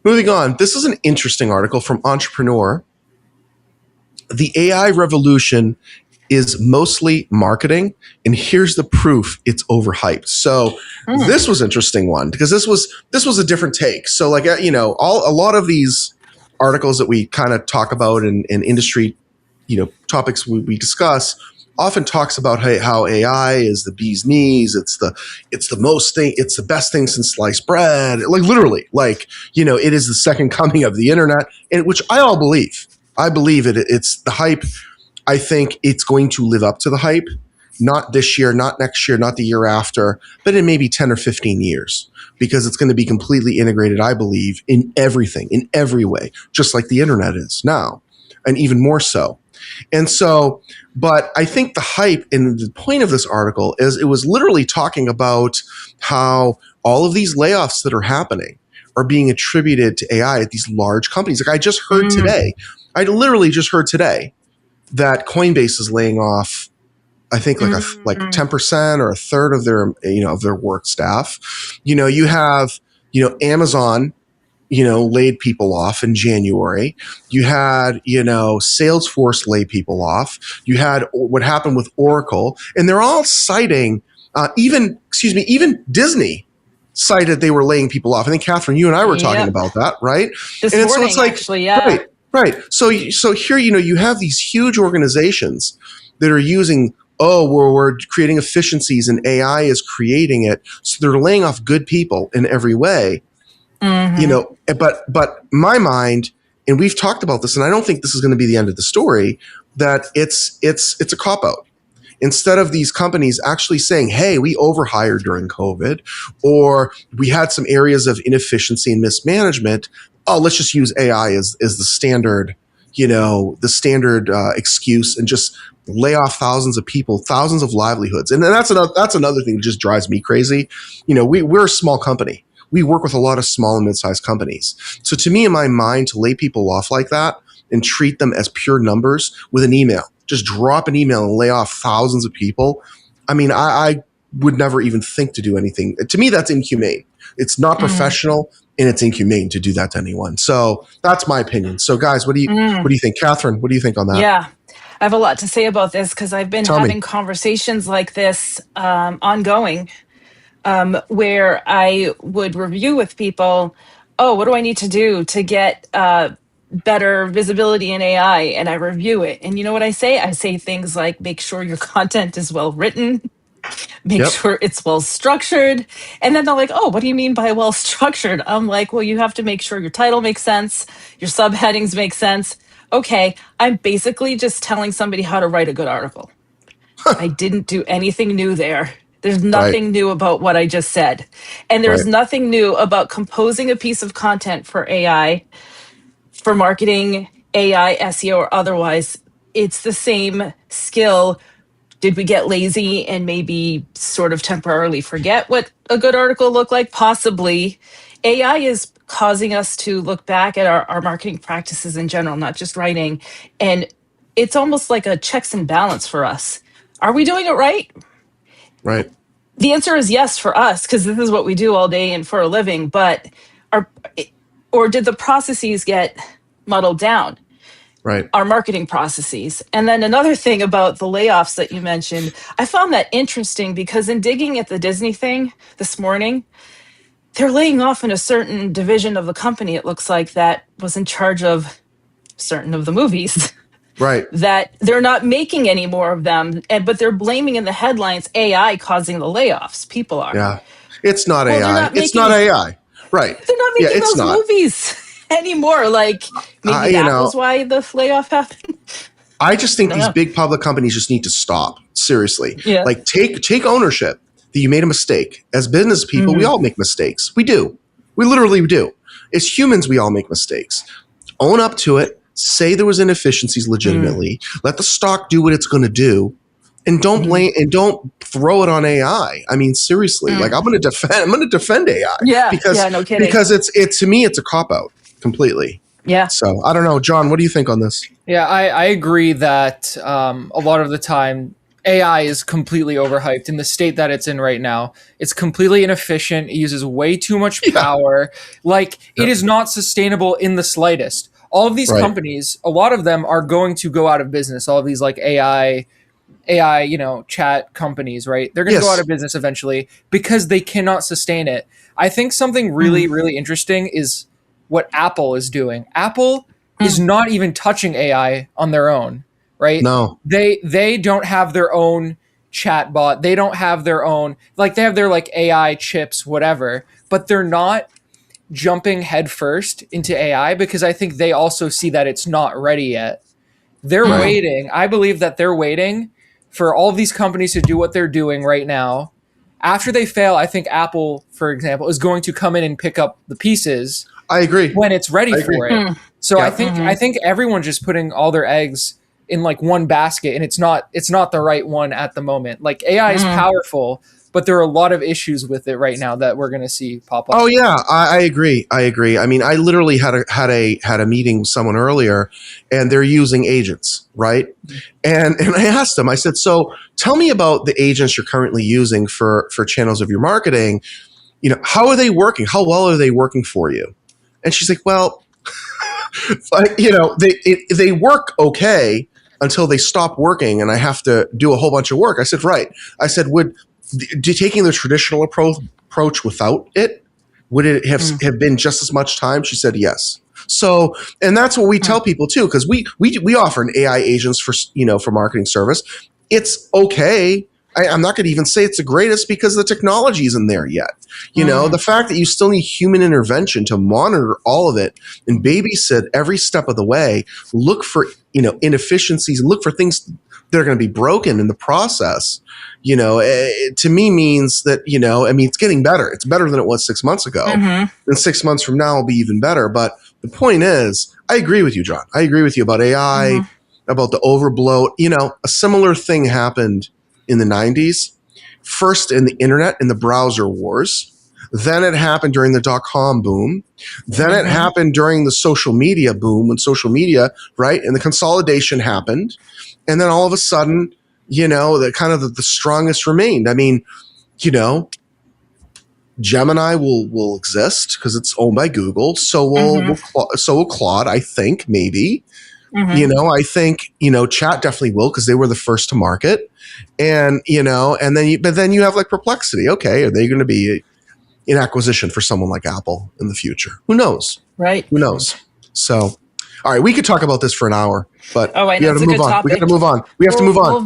Moving on. This is an interesting article from Entrepreneur. The AI revolution is mostly marketing, and here's the proof it's overhyped. So this was an interesting one because this was a different take. So like, a lot of these articles that we kind of talk about in industry, topics we discuss often talks about how AI is the bee's knees. It's the best thing since sliced bread. Like literally, it is the second coming of the internet, and which I believe. I believe it. It's the hype. I think it's going to live up to the hype, not this year, not next year, not the year after, but in maybe 10 or 15 years, because it's going to be completely integrated, I believe, in everything, in every way, just like the internet is now, and even more so. And so, but I think the hype and the point of this article is it was literally talking about how all of these layoffs that are happening are being attributed to AI at these large companies. Like I just heard today, I literally just heard today that Coinbase is laying off, I think like 10% or a third of their work staff. You have, Amazon, laid people off in January. You had, Salesforce lay people off. You had what happened with Oracle, and they're all citing, even Disney cited they were laying people off. I think Catherine, you and I were talking about that, right? This morning, it's like, actually, yeah. Right. So here, you have these huge organizations that are using, we're creating efficiencies and AI is creating it. So they're laying off good people in every way, but my mind, and we've talked about this, and I don't think this is going to be the end of the story, that it's a cop-out. Instead of these companies actually saying, hey, we overhired during COVID, or we had some areas of inefficiency and mismanagement, let's just use AI as the standard, excuse and just lay off thousands of people, thousands of livelihoods. And that's another thing that just drives me crazy. We're a small company. We work with a lot of small and mid-sized companies. So to me, in my mind, to lay people off like that and treat them as pure numbers with an email, just drop an email and lay off thousands of people. I mean, I would never even think to do anything. To me, that's inhumane. It's not professional, and it's inhumane to do that to anyone. So that's my opinion. So guys, what do you think? Catherine, what do you think on that? Yeah, I have a lot to say about this because I've been having conversations like this ongoing where I would review with people, what do I need to do to get better visibility in AI? And I review it. And you know what I say? I say things like, make sure your content is well written. Make sure it's well structured. And then they're like, what do you mean by well structured? I'm like, well, you have to make sure your title makes sense. Your subheadings make sense. Okay. I'm basically just telling somebody how to write a good article. I didn't do anything new there. There's nothing new about what I just said. And there's nothing new about composing a piece of content for AI, for marketing, AI, SEO, or otherwise. It's the same skill. Did we get lazy and maybe sort of temporarily forget what a good article looked like? Possibly. AI is causing us to look back at our marketing practices in general, not just writing. And it's almost like a checks and balance for us. Are we doing it right? Right. The answer is yes for us, because this is what we do all day and for a living. But or did the processes get muddled down? Right. Our marketing processes. And then another thing about the layoffs that you mentioned, I found that interesting because in digging at the Disney thing this morning, they're laying off in a certain division of the company, it looks like, that was in charge of certain of the movies. Right. That they're not making any more of them, but they're blaming in the headlines AI causing the layoffs. People are. Yeah. It's not AI. It's not AI. Right. They're not making those movies anymore. Like maybe that was why the layoff happened. I just think these big public companies just need to stop. Seriously. Yeah. Like take ownership that you made a mistake. As business people, we all make mistakes. We do. We literally do. As humans, we all make mistakes. Own up to it. Say there was inefficiencies legitimately. Let the stock do what it's going to do, and don't blame and don't throw it on AI. I mean, seriously, like I'm going to defend AI. Yeah, because no kidding. Because it's to me, it's a cop out completely. Yeah. So I don't know, John. What do you think on this? Yeah, I agree that a lot of the time AI is completely overhyped in the state that it's in right now. It's completely inefficient. It uses way too much power. Like, it is not sustainable in the slightest. All of these companies, a lot of them are going to go out of business. All of these like AI, chat companies, right? They're going to go out of business eventually because they cannot sustain it. I think something really, really interesting is what Apple is doing. Apple is not even touching AI on their own, right? No. They don't have their own chat bot. They don't have their own, like, they have their like AI chips, whatever, but they're not jumping headfirst into AI because I think they also see that it's not ready yet. They're waiting. I believe that they're waiting for all of these companies to do what they're doing right now. After they fail, I think Apple, for example, is going to come in and pick up the pieces. I agree. When it's ready for it. So I think everyone's just putting all their eggs in like one basket, and it's not the right one at the moment. Like, AI is powerful, but there are a lot of issues with it right now that we're going to see pop up. Oh yeah, I agree. I mean, I literally had a meeting with someone earlier, and they're using agents, right? And I asked them. I said, "So tell me about the agents you're currently using for channels of your marketing. How are they working? How well are they working for you?" And she's like, "Well, they work okay until they stop working, and I have to do a whole bunch of work." I said, "Right." I said, taking the traditional approach without it, would it have been just as much time?" She said, "Yes." So, and that's what we tell people too, because we offer an AI agents for marketing service. It's okay. I'm not going to even say it's the greatest because the technology isn't there yet. The fact that you still need human intervention to monitor all of it and babysit every step of the way, look for, inefficiencies and look for things that are going to be broken in the process, to me means that, it's getting better. It's better than it was 6 months ago. And 6 months from now will be even better. But the point is, I agree with you, John. I agree with you about AI, about the overbloat. A similar thing happened in the 90s, first in the internet, in the browser wars. Then it happened during the dot-com boom. Then it happened during the social media boom, when social media, right, and the consolidation happened. And then all of a sudden, the strongest remained. I mean, Gemini will exist because it's owned by Google. So will Claude, I think, maybe. I think, Chat definitely will because they were the first to market. And, but then you have like Perplexity. Okay, are they going to be an acquisition for someone like Apple in the future? Who knows? Right. Who knows? So, all right, we could talk about this for an hour, but I know, it's a good topic. We got to move on. We have to move on.